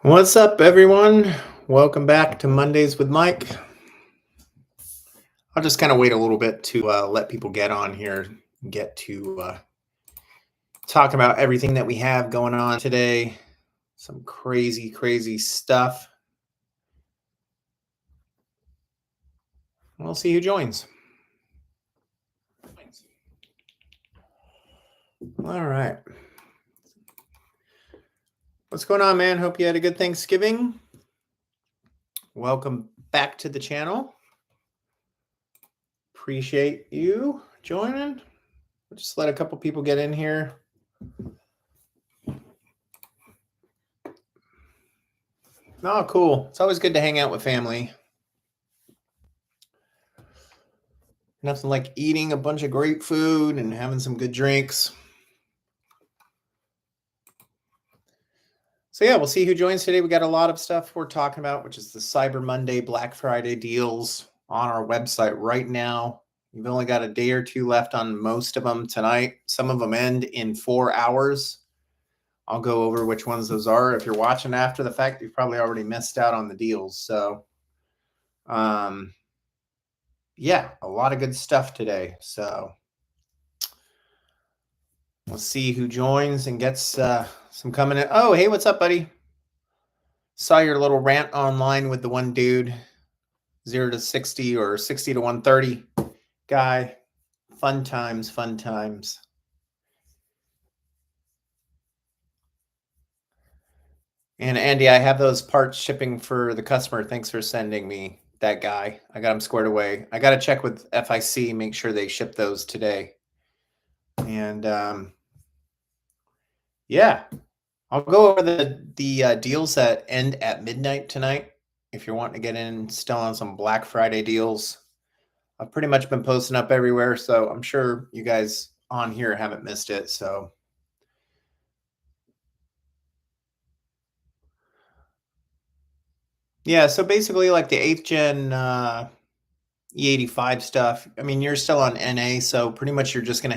What's up, everyone? Welcome back to Mondays with Mike. I'll just kind of wait a little bit to let people get on here, get to talk about everything that we have going on today. Some crazy, crazy stuff. We'll see who joins. All right. What's going on, man? Hope you had a good Thanksgiving. Welcome back to the channel. Appreciate you joining. We'll just let a couple people get in here. Oh, cool. It's always good to hang out with family. Nothing like eating a bunch of great food and having some good drinks. So yeah, we'll see who joins today. We got a lot of stuff we're talking about, which is the Cyber Monday, Black Friday deals on our website right now. We've only got a day or two left on most of them tonight. Some of them end in 4 hours. I'll go over which ones those are. If you're watching after the fact, you've probably already missed out on the deals. So, yeah, a lot of good stuff today. So we'll see who joins and gets some coming in. Oh, hey, what's up, buddy? Saw your little rant online with the one dude, 0 to 60 or 60 to 130 guy. Fun times, fun times. And Andy, I have those parts shipping for the customer. Thanks for sending me that guy. I got him squared away. I got to check with FIC, make sure they ship those today. And yeah, I'll go over the deals that end at midnight tonight. If you're wanting to get in still on some Black Friday deals, I've pretty much been posting up everywhere, so I'm sure you guys on here haven't missed it. So yeah, so basically like the 8th gen E85 stuff. I mean, you're still on NA, so pretty much you're just gonna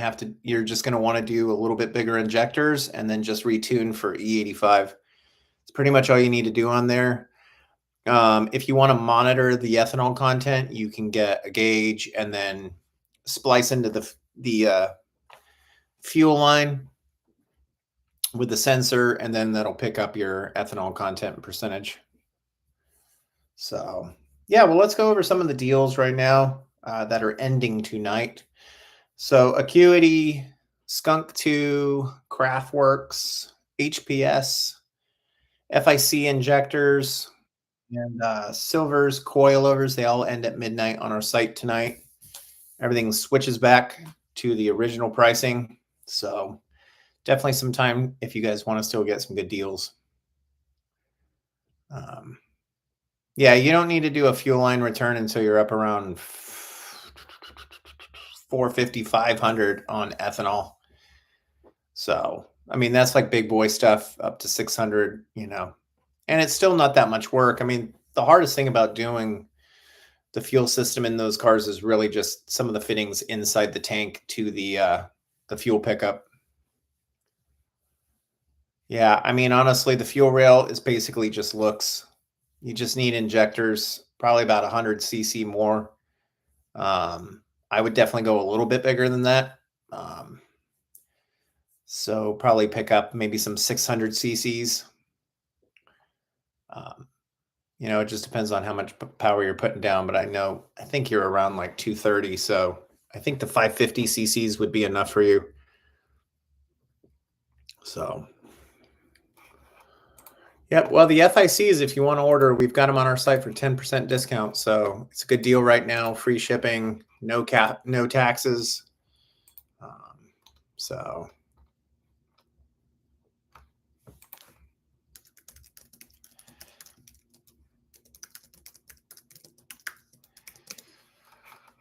want to do a little bit bigger injectors and then just retune for E85. It's pretty much all you need to do on there. If you want to monitor the ethanol content, you can get a gauge and then splice into the fuel line with the sensor, and then that'll pick up your ethanol content percentage. So yeah, well, let's go over some of the deals right now that are ending tonight. So Acuity, Skunk 2, Craftworks, HPS, FIC injectors, and silvers, coilovers, they all end at midnight on our site tonight. Everything switches back to the original pricing. So definitely some time if you guys want to still get some good deals. Yeah, you don't need to do a fuel line return until you're up around 450, 500 on ethanol. So, I mean, that's like big boy stuff up to 600, and it's still not that much work. I mean, the hardest thing about doing the fuel system in those cars is really just some of the fittings inside the tank to the fuel pickup. Yeah, I mean, honestly, the fuel rail is basically just looks. You just need injectors, probably about 100 cc more. I would definitely go a little bit bigger than that. So probably pick up maybe some 600 cc's. It just depends on how much power you're putting down, but I think you're around like 230. So I think the 550 cc's would be enough for you. So, yep. Well, the FICs, if you want to order, we've got them on our site for 10% discount. So it's a good deal right now. Free shipping, no taxes. So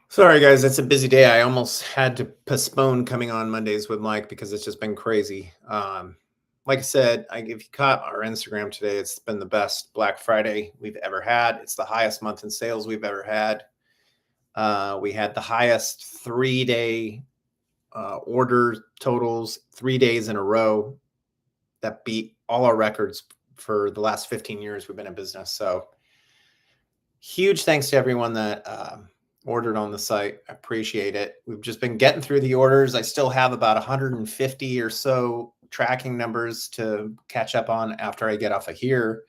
sorry, guys, it's a busy day. I almost had to postpone coming on Mondays with Mike because it's just been crazy. Like I said, if you caught our Instagram today, it's been the best Black Friday we've ever had. It's the highest month in sales we've ever had. We had the highest 3-day order totals 3 days in a row that beat all our records for the last 15 years we've been in business. So huge thanks to everyone that ordered on the site. I appreciate it. We've just been getting through the orders. I still have about 150 or so tracking numbers to catch up on after I get off of here.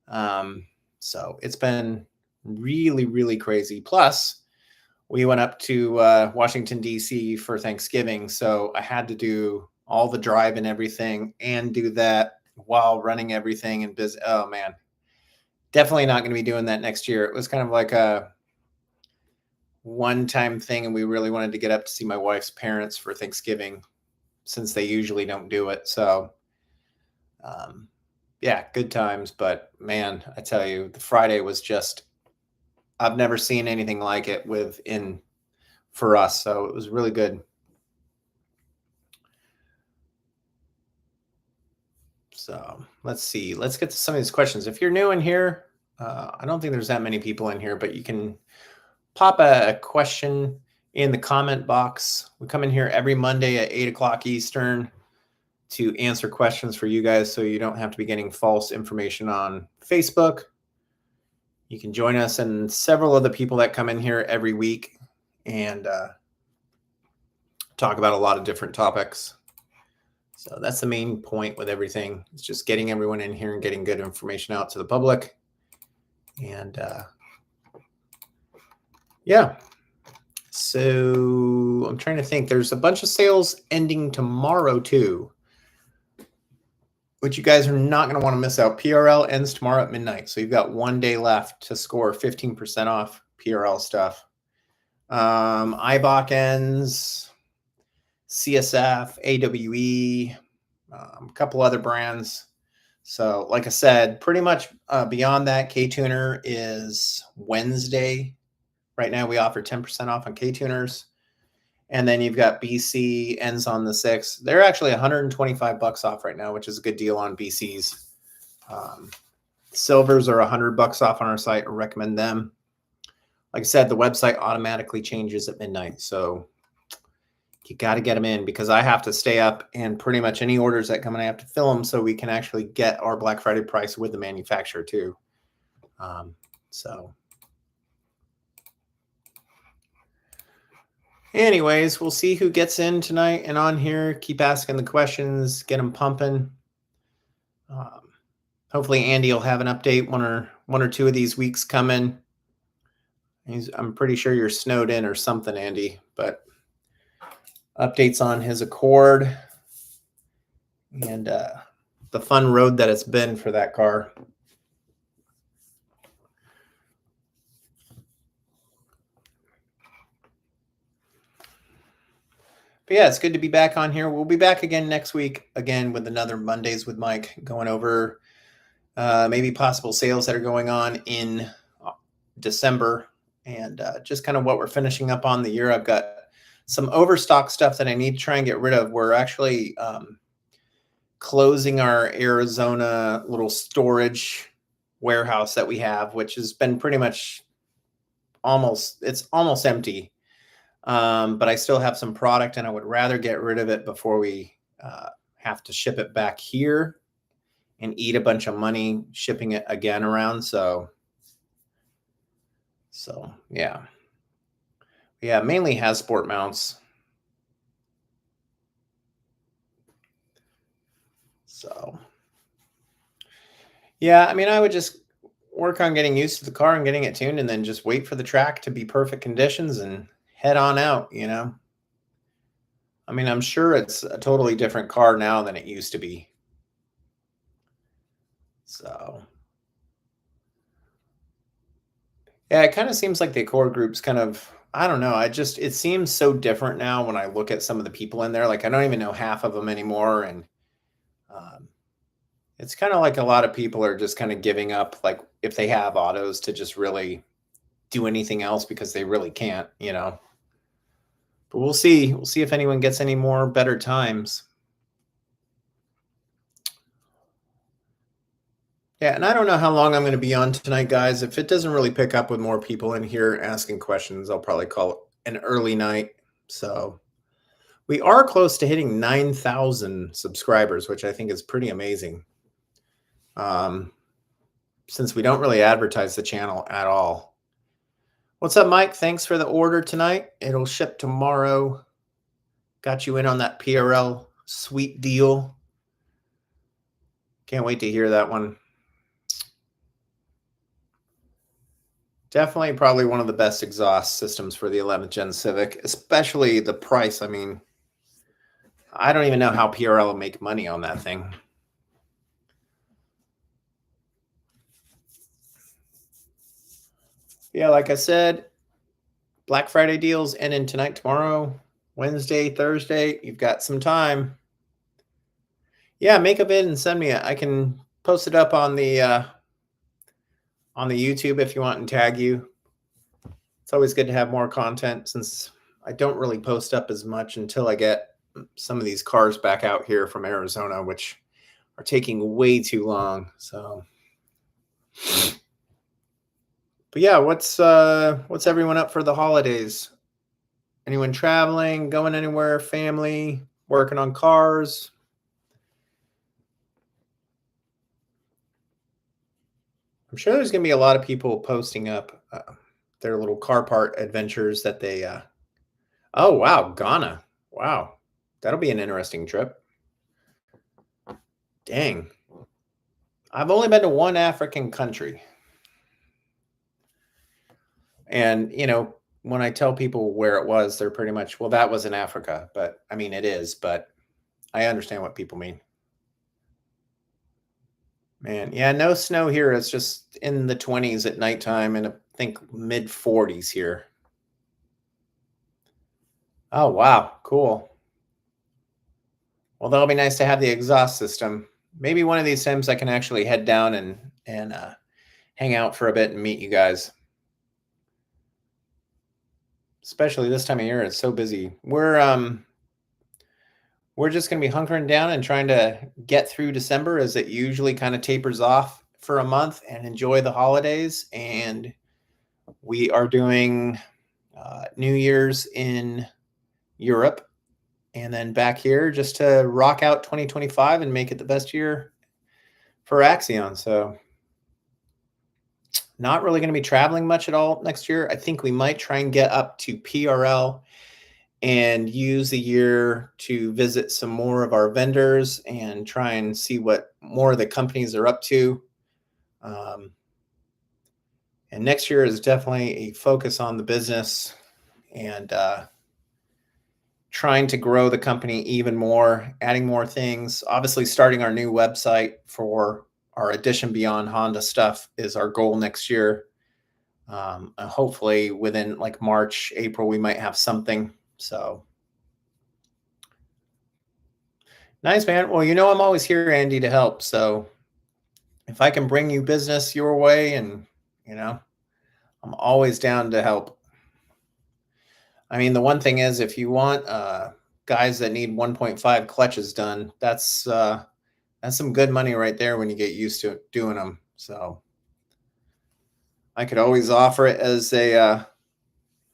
So it's been really, really crazy. Plus, we went up to Washington, D.C. for Thanksgiving. So I had to do all the drive and everything and do that while running everything and busy. Oh, man. Definitely not going to be doing that next year. It was kind of like a one-time thing, and we really wanted to get up to see my wife's parents for Thanksgiving since they usually don't do it. So, yeah, good times. But, man, I tell you, the Friday was just, I've never seen anything like it for us. So it was really good. So let's see. Let's get to some of these questions. If you're new in here, I don't think there's that many people in here, but you can pop a question in the comment box. We come in here every Monday at 8 o'clock Eastern to answer questions for you guys, so you don't have to be getting false information on Facebook. You can join us and several of the people that come in here every week and talk about a lot of different topics. So that's the main point with everything. It's just getting everyone in here and getting good information out to the public. And yeah. So I'm trying to think. There's a bunch of sales ending tomorrow too, which you guys are not going to want to miss out. PRL ends tomorrow at midnight. So you've got 1 day left to score 15% off PRL stuff. IBOC ends, CSF, AWE, a couple other brands. So like I said, pretty much beyond that, K-Tuner is Wednesday. Right now we offer 10% off on K-Tuners. And then you've got BC ends on the 6th. They're actually $125 off right now, which is a good deal on BCs. Silvers are $100 off on our site. I recommend them. Like I said, the website automatically changes at midnight. So you got to get them in because I have to stay up and pretty much any orders that come in, I have to fill them so we can actually get our Black Friday price with the manufacturer too. So anyways, we'll see who gets in tonight and on here. Keep asking the questions, get them pumping. Hopefully Andy will have an update one or two of these weeks coming. I'm pretty sure you're snowed in or something, Andy, but updates on his Accord and the fun road that it's been for that car. But yeah, it's good to be back on here. We'll be back again next week, again with another Mondays with Mike, going over maybe possible sales that are going on in December and just kind of what we're finishing up on the year. I've got some overstock stuff that I need to try and get rid of. We're actually closing our Arizona little storage warehouse that we have, which has been pretty much almost empty. But I still have some product and I would rather get rid of it before we have to ship it back here and eat a bunch of money shipping it again around. So yeah. Yeah, mainly has sport mounts. So yeah, I mean, I would just work on getting used to the car and getting it tuned and then just wait for the track to be perfect conditions and head on out, you know. I mean, I'm sure it's a totally different car now than it used to be. So yeah, it kind of seems like the Accord group's kind of, I don't know. It seems so different now when I look at some of the people in there. Like, I don't even know half of them anymore. And it's kind of like a lot of people are just kind of giving up, like if they have autos, to just really do anything else because they really can't, you know. But we'll see. We'll see if anyone gets any more better times. Yeah, and I don't know how long I'm going to be on tonight, guys. If it doesn't really pick up with more people in here asking questions, I'll probably call it an early night. So we are close to hitting 9,000 subscribers, which I think is pretty amazing. um, since we don't really advertise the channel at all. What's up, Mike? Thanks for the order tonight. It'll ship tomorrow. Got you in on that PRL sweet deal. Can't wait to hear that one. Definitely probably one of the best exhaust systems for the 11th Gen Civic, especially the price. I mean, I don't even know how PRL will make money on that thing. Yeah, like I said, Black Friday deals ending tonight, tomorrow, Wednesday, Thursday. You've got some time. Yeah, make a vid and send me it. I can post it up on the YouTube if you want and tag you. It's always good to have more content since I don't really post up as much until I get some of these cars back out here from Arizona, which are taking way too long. So, but yeah, what's everyone up for the holidays? Anyone traveling, going anywhere, family, working on cars? I'm sure there's going to be a lot of people posting up their little car part adventures that they oh wow, Ghana. Wow. That'll be an interesting trip. Dang. I've only been to one African country. And, when I tell people where it was, they're pretty much, well, that was in Africa. But I mean, it is, but I understand what people mean. Man, yeah, no snow here. It's just in the 20s at nighttime and I think mid 40s here. Oh, wow. Cool. Well, that'll be nice to have the exhaust system. Maybe one of these times I can actually head down and hang out for a bit and meet you guys. Especially this time of year, it's so busy. We're just going to be hunkering down and trying to get through December as it usually kind of tapers off for a month and enjoy the holidays. And we are doing New Year's in Europe and then back here just to rock out 2025 and make it the best year for Axion. So not really going to be traveling much at all next year. I think we might try and get up to PRL and use the year to visit some more of our vendors and try and see what more of the companies are up to. And next year is definitely a focus on the business and trying to grow the company even more, adding more things. Obviously, starting our new website for our Edition Beyond Honda stuff is our goal next year. Hopefully within like March, April, we might have something. So nice, man. Well, I'm always here, Andy, to help. So if I can bring you business your way and, I'm always down to help. I mean, the one thing is if you want guys that need 1.5 clutches done, that's some good money right there when you get used to doing them. So I could always offer it as a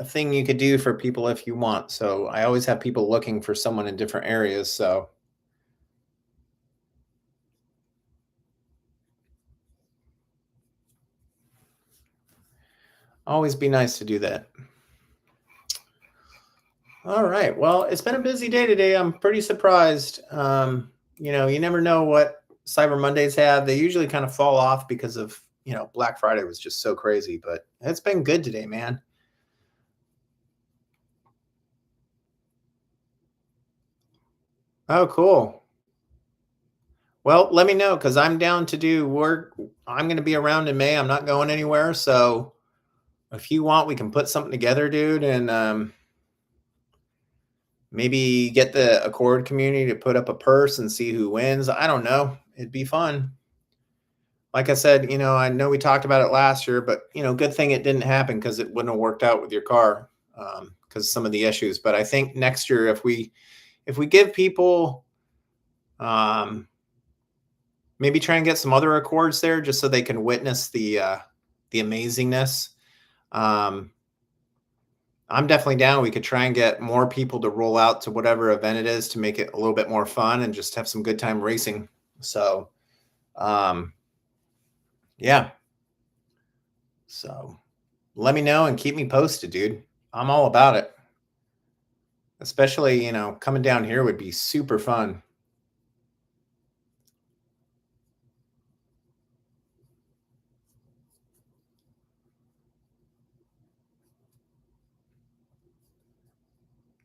thing you could do for people if you want. So I always have people looking for someone in different areas. So always be nice to do that. All right. Well, it's been a busy day today. I'm pretty surprised. You never know what Cyber Mondays have. They usually kind of fall off because of, Black Friday was just so crazy, but it's been good today, man. Oh, cool. Well, let me know because I'm down to do work. I'm going to be around in May. I'm not going anywhere. So if you want, we can put something together, dude, and maybe get the Accord community to put up a purse and see who wins. I don't know. It'd be fun. Like I said, I know we talked about it last year, but good thing it didn't happen because it wouldn't have worked out with your car because some of the issues. But I think next year, if we give people maybe try and get some other Accords there just so they can witness the amazingness. I'm definitely down. We could try and get more people to roll out to whatever event it is to make it a little bit more fun and just have some good time racing. So Yeah. So let me know and keep me posted, dude. I'm all about it. Especially, coming down here would be super fun.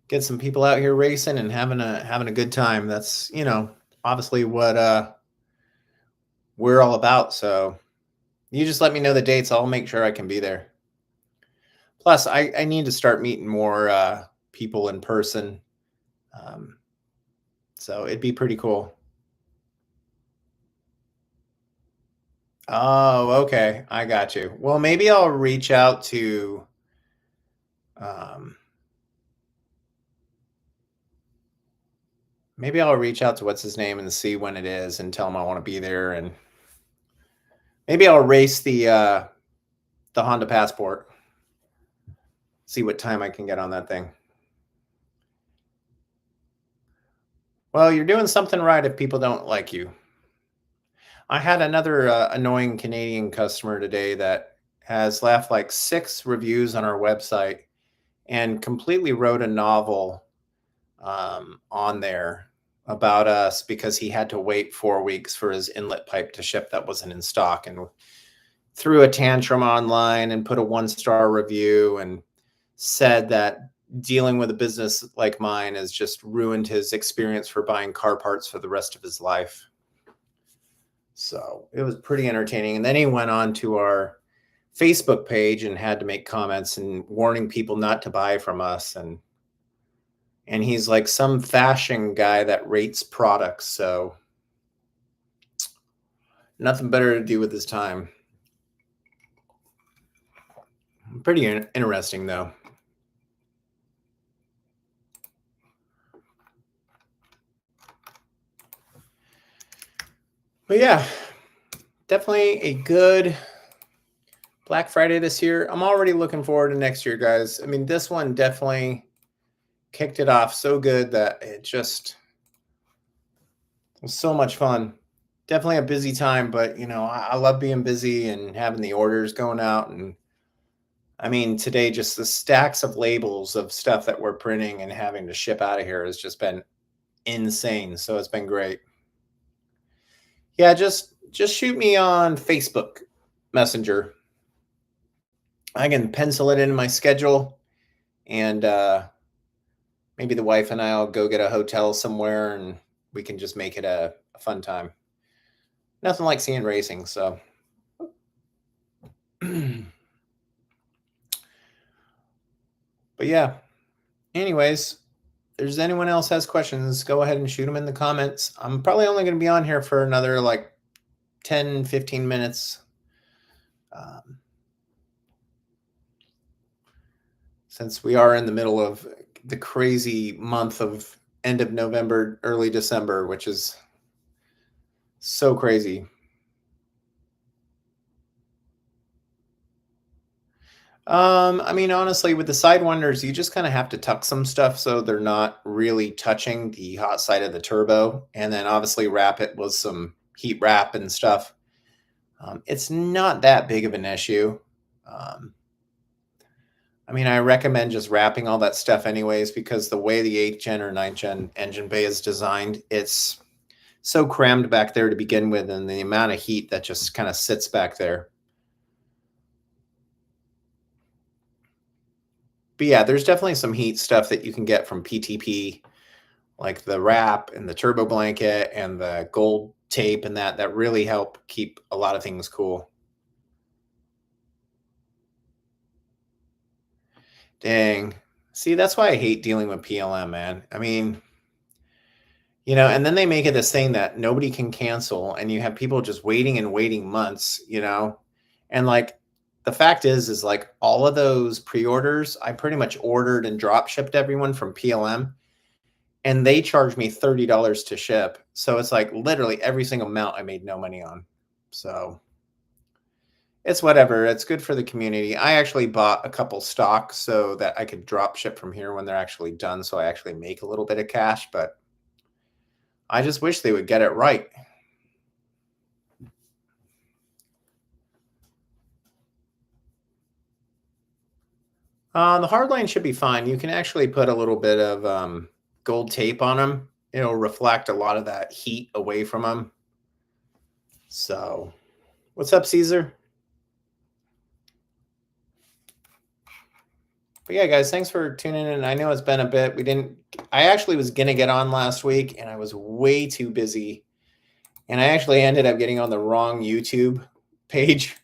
Get some people out here racing and having a good time. That's, obviously what we're all about. So you just let me know the dates. I'll make sure I can be there. Plus, I need to start meeting more people in person. Um, so it'd be pretty cool. Oh, okay. I got you. Well, maybe I'll reach out to um, what's his name and see when it is and tell him I want to be there, and maybe I'll race the Honda Passport. See what time I can get on that thing. Well, you're doing something right if people don't like you. I had another annoying Canadian customer today that has left like 6 reviews on our website and completely wrote a novel on there about us because he had to wait 4 weeks for his inlet pipe to ship that wasn't in stock, and threw a tantrum online and put a 1-star review and said that dealing with a business like mine has just ruined his experience for buying car parts for the rest of his life. So it was pretty entertaining. And then he went on to our Facebook page and had to make comments and warning people not to buy from us. And he's like some fashion guy that rates products. So nothing better to do with his time. Pretty interesting, though. But yeah, definitely a good Black Friday this year. I'm already looking forward to next year, guys. I mean, this one definitely kicked it off so good that it just was so much fun. Definitely a busy time, but I love being busy and having the orders going out. And I mean, today, just the stacks of labels of stuff that we're printing and having to ship out of here has just been insane. So it's been great. Yeah, just shoot me on Facebook Messenger. I can pencil it in my schedule, and maybe the wife and I'll go get a hotel somewhere and we can just make it a fun time. Nothing like seeing racing. So, but yeah, anyways, if there's anyone else has questions, go ahead and shoot them in the comments. I'm probably only going to be on here for another like 10, 15 minutes. Since we are in the middle of the crazy month of end of November, early December, which is so crazy. I mean, honestly, with the Sidewinders, you just kind of have to tuck some stuff so they're not really touching the hot side of the turbo, and then obviously wrap it with some heat wrap and stuff. It's not that big of an issue. Um, I mean, I recommend just wrapping all that stuff anyways, because the way the 8th gen or 9th gen engine bay is designed, it's so crammed back there to begin with, and the amount of heat that just kind of sits back there. But yeah, there's definitely some heat stuff that you can get from PTP, like the wrap and the turbo blanket and the gold tape and that really help keep a lot of things cool. Dang. See, that's why I hate dealing with PLM, man. I mean, and then they make it this thing that nobody can cancel, and you have people just waiting and waiting months, and like the fact is like all of those pre-orders, I pretty much ordered and drop shipped everyone from PLM, and they charged me $30 to ship. So it's like literally every single mount I made no money on. So it's whatever. It's good for the community. I actually bought a couple stocks so that I could drop ship from here when they're actually done. So I actually make a little bit of cash, but I just wish they would get it right. The hard line should be fine. You can actually put a little bit of gold tape on them. It'll reflect a lot of that heat away from them. So, what's up, Caesar? But yeah, guys, thanks for tuning in. I know it's been a bit. I actually was going to get on last week and I was way too busy. And I actually ended up getting on the wrong YouTube page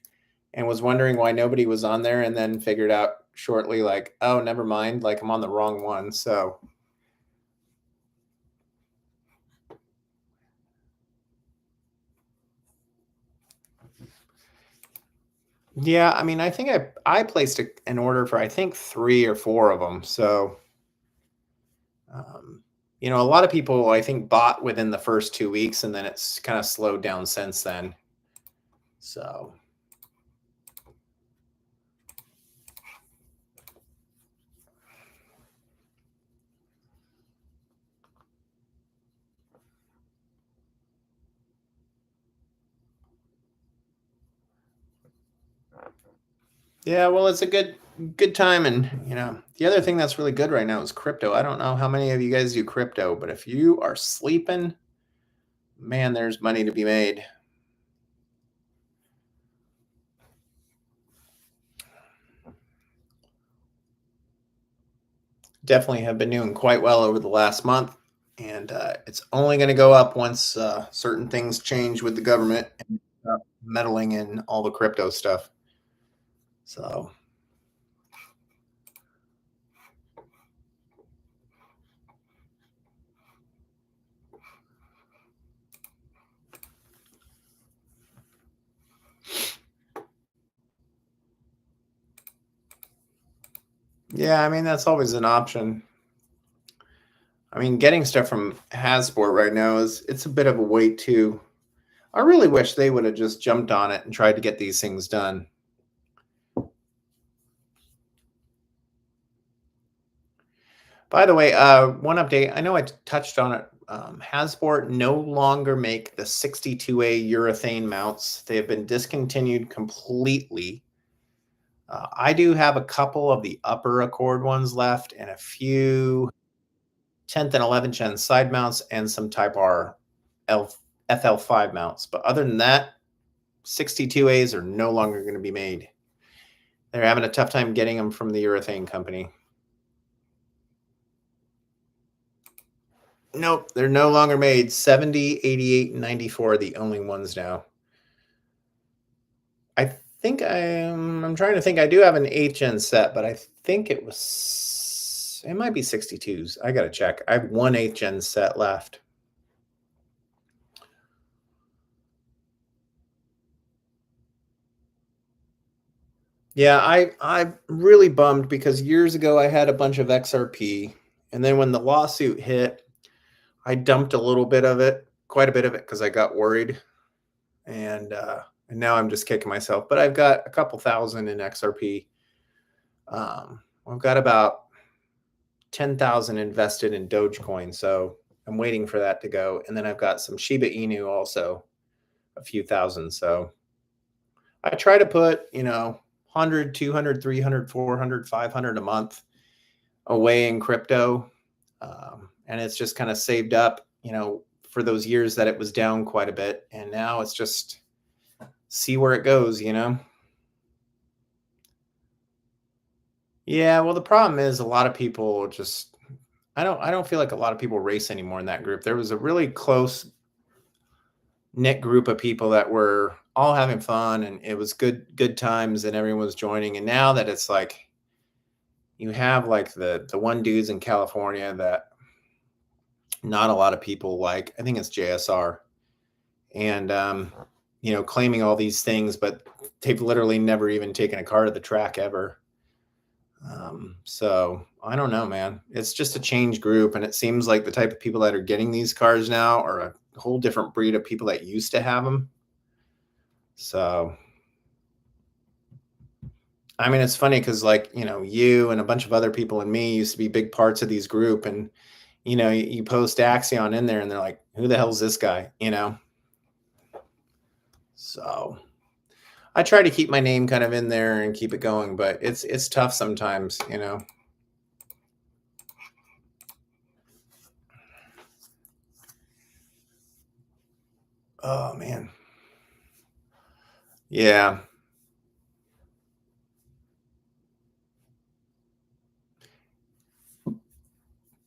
and was wondering why nobody was on there, and then figured out shortly, like, oh, never mind, like I'm on the wrong one. So yeah, I mean, I think I placed an order for, I think, 3 or 4 of them. So um, a lot of people, I think, bought within the first 2 weeks, and then it's kind of slowed down since then. So yeah, well, it's a good time. And the other thing that's really good right now is crypto. I don't know how many of you guys do crypto, but if you are sleeping, man, there's money to be made. Definitely have been doing quite well over the last month, and it's only going to go up once certain things change with the government and meddling in all the crypto stuff. So yeah, I mean, that's always an option. I mean, getting stuff from Hasport right now it's a bit of a wait too. I really wish they would have just jumped on it and tried to get these things done. By the way, one update. I know I touched on it. Hasport no longer make the 62A urethane mounts. They have been discontinued completely. I do have a couple of the upper Accord ones left, and a few 10th and 11th gen side mounts, and some Type R FL5 mounts. But other than that, 62As are no longer going to be made. They're having a tough time getting them from the urethane company. Nope, they're no longer made. 70, 88, and 94 are the only ones now. I think I'm trying to think. I do have an 8th gen set, but I think it might be 62s. I got to check. I have one 8th gen set left. Yeah, I'm really bummed because years ago I had a bunch of XRP, and then when the lawsuit hit, I dumped a little bit of it, quite a bit of it, because I got worried, and now I'm just kicking myself. But I've got a couple thousand in XRP. I've got about 10,000 invested in Dogecoin, so I'm waiting for that to go. And then I've got some Shiba Inu also, a few thousand. So I try to put 100, 200, 300, 400, 500 a month away in crypto. And it's just kind of saved up, for those years that it was down quite a bit. And now it's just see where it goes. Yeah, well, the problem is a lot of people just I don't feel like a lot of people race anymore in that group. There was a really close knit group of people that were all having fun, and it was good times, and everyone was joining. And now that it's like you have like the one dudes in California that not a lot of people like. I think it's JSR, and claiming all these things, but they've literally never even taken a car to the track ever. So I don't know, man. It's just a change group, and it seems like the type of people that are getting these cars now are a whole different breed of people that used to have them. So I mean, it's funny because, like, you and a bunch of other people and me used to be big parts of these group, and you post Axion in there, and they're like, "Who the hell's this guy?" So I try to keep my name kind of in there and keep it going, but it's tough sometimes, you know. Oh man. Yeah.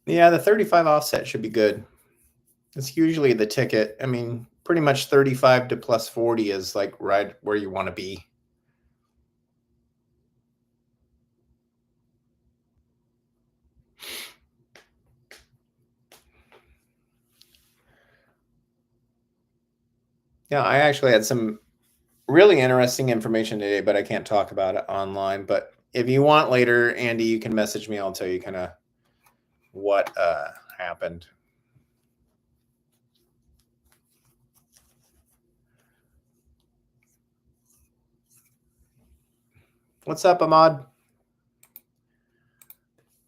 Yeah, the 35 offset should be good. It's usually the ticket. I mean, pretty much 35 to plus 40 is like right where you want to be. Yeah, I actually had some really interesting information today, but I can't talk about it online. But if you want later, Andy, you can message me. I'll tell you kind of what happened. What's up, Ahmad?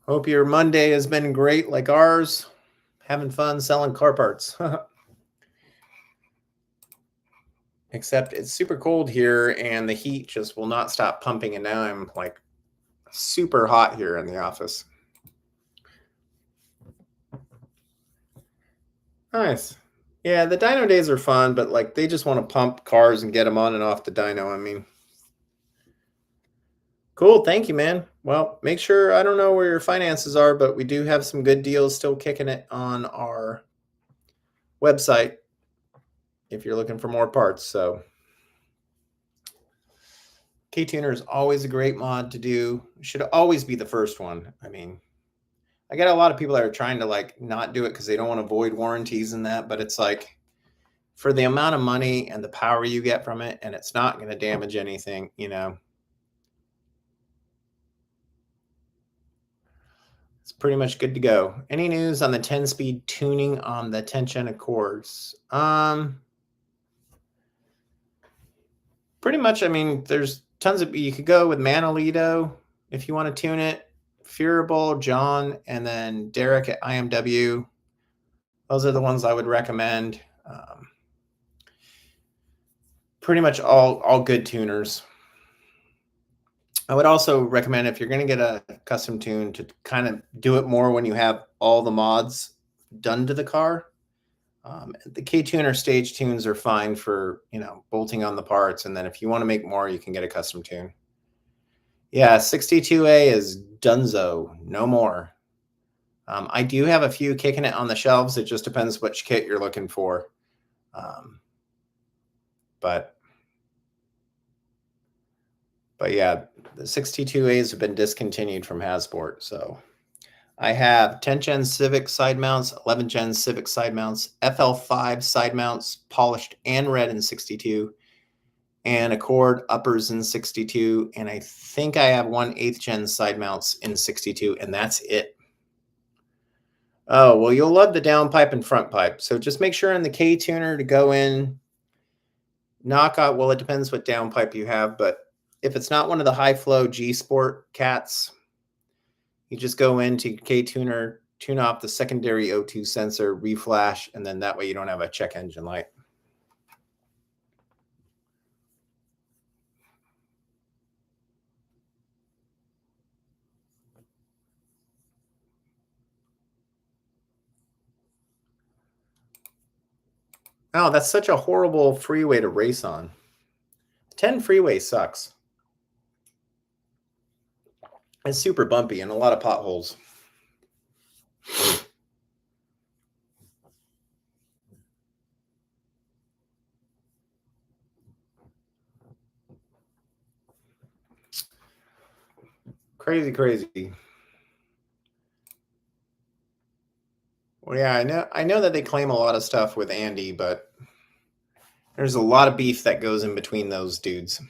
Hope your Monday has been great like ours. Having fun selling car parts. Except it's super cold here and the heat just will not stop pumping. And now I'm like super hot here in the office. Nice. Yeah, the dyno days are fun, but like they just want to pump cars and get them on and off the dyno. I mean, cool. Thank you, man. Well, make sure I don't know where your finances are, but we do have some good deals still kicking it on our website if you're looking for more parts. So K-Tuner is always a great mod to do. Should always be the first one. I mean, I get a lot of people that are trying to like not do it because they don't want to void warranties and that, but it's like for the amount of money and the power you get from it, and it's not going to damage anything, you know. It's pretty much good to go. Any news on the 10-speed tuning on the tension Accords? Pretty much. I mean, there's tons of you could go with Manolito if you want to tune it. Fearable, John, and then Derek at IMW. Those are the ones I would recommend. Pretty much all good tuners. I would also recommend if you're going to get a custom tune to kind of do it more when you have all the mods done to the car. The K-Tuner stage tunes are fine for, you know, bolting on the parts. And then if you want to make more, you can get a custom tune. Yeah, 62A is dunzo, no more. I do have a few kicking it on the shelves. It just depends which kit you're looking for. But yeah, the 62As have been discontinued from Hasbro. So I have 10 gen Civic side mounts, 11 gen Civic side mounts, FL5 side mounts, polished and red in 62, and Accord uppers in 62. And I think I have 1 8th gen side mounts in 62, and that's it. Oh, well, you'll love the downpipe and front pipe. So just make sure in the K-Tuner to go in, knock out, well, it depends what downpipe you have, but if it's not one of the high flow G Sport cats, you just go into K-Tuner, tune off the secondary O2 sensor, reflash, and then that way you don't have a check engine light. Oh, that's such a horrible freeway to race on. 10 freeway sucks. It's super bumpy and a lot of potholes. Crazy, crazy. Well, yeah, I know that they claim a lot of stuff with Andy, but there's a lot of beef that goes in between those dudes.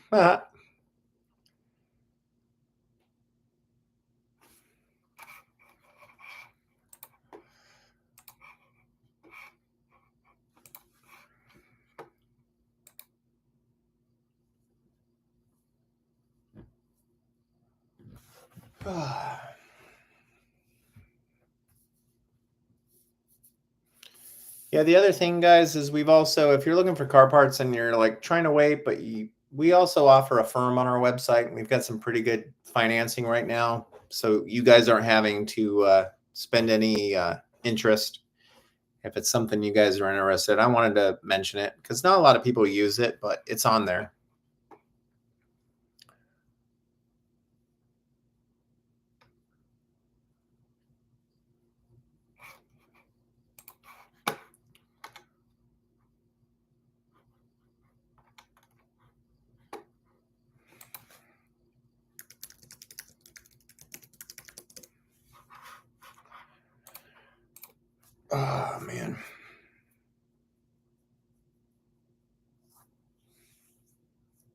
Yeah, the other thing, guys, is we've also, if you're looking for car parts and you're like trying to wait, but you we also offer a firm on our website. We've got some pretty good financing right now, so you guys aren't having to spend any interest. If it's something you guys are interested, I wanted to mention it because not a lot of people use it, but it's on there. Oh, man.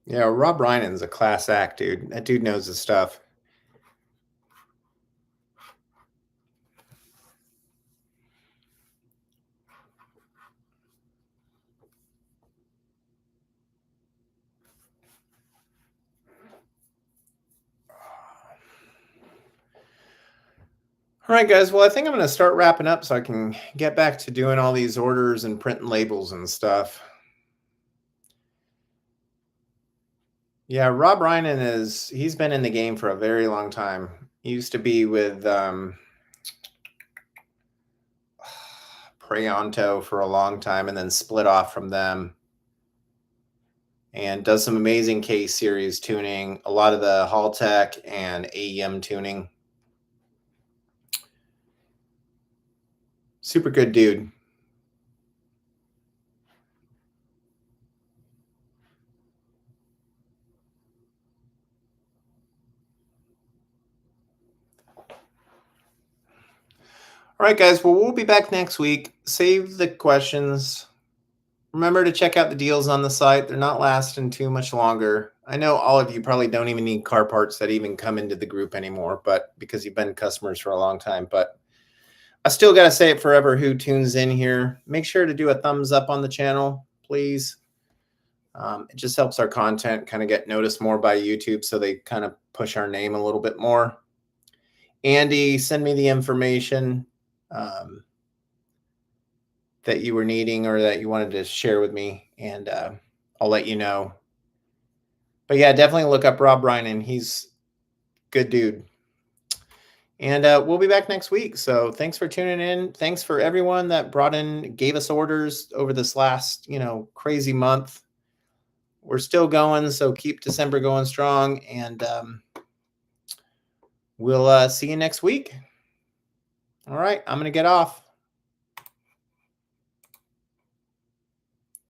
Yeah, Rob Ryan's a class act, dude. That dude knows his stuff. All right, guys. Well, I think I'm going to start wrapping up so I can get back to doing all these orders and printing labels and stuff. Yeah, Rob Ryan he's been in the game for a very long time. He used to be with Preonto for a long time and then split off from them and does some amazing K series tuning, a lot of the Haltech and AEM tuning. Super good dude. All right, guys. Well, we'll be back next week. Save the questions. Remember to check out the deals on the site. They're not lasting too much longer. I know all of you probably don't even need car parts that even come into the group anymore, but because you've been customers for a long time. But I still got to say it forever who tunes in here. Make sure to do a thumbs up on the channel, please. It just helps our content kind of get noticed more by YouTube, so they kind of push our name a little bit more. Andy, send me the information that you were needing or that you wanted to share with me, and I'll let you know. But yeah, definitely look up Rob Ryan. He's a good dude. And we'll be back next week. So thanks for tuning in. Thanks for everyone that gave us orders over this last, crazy month. We're still going, so keep December going strong, and we'll see you next week. All right, I'm going to get off.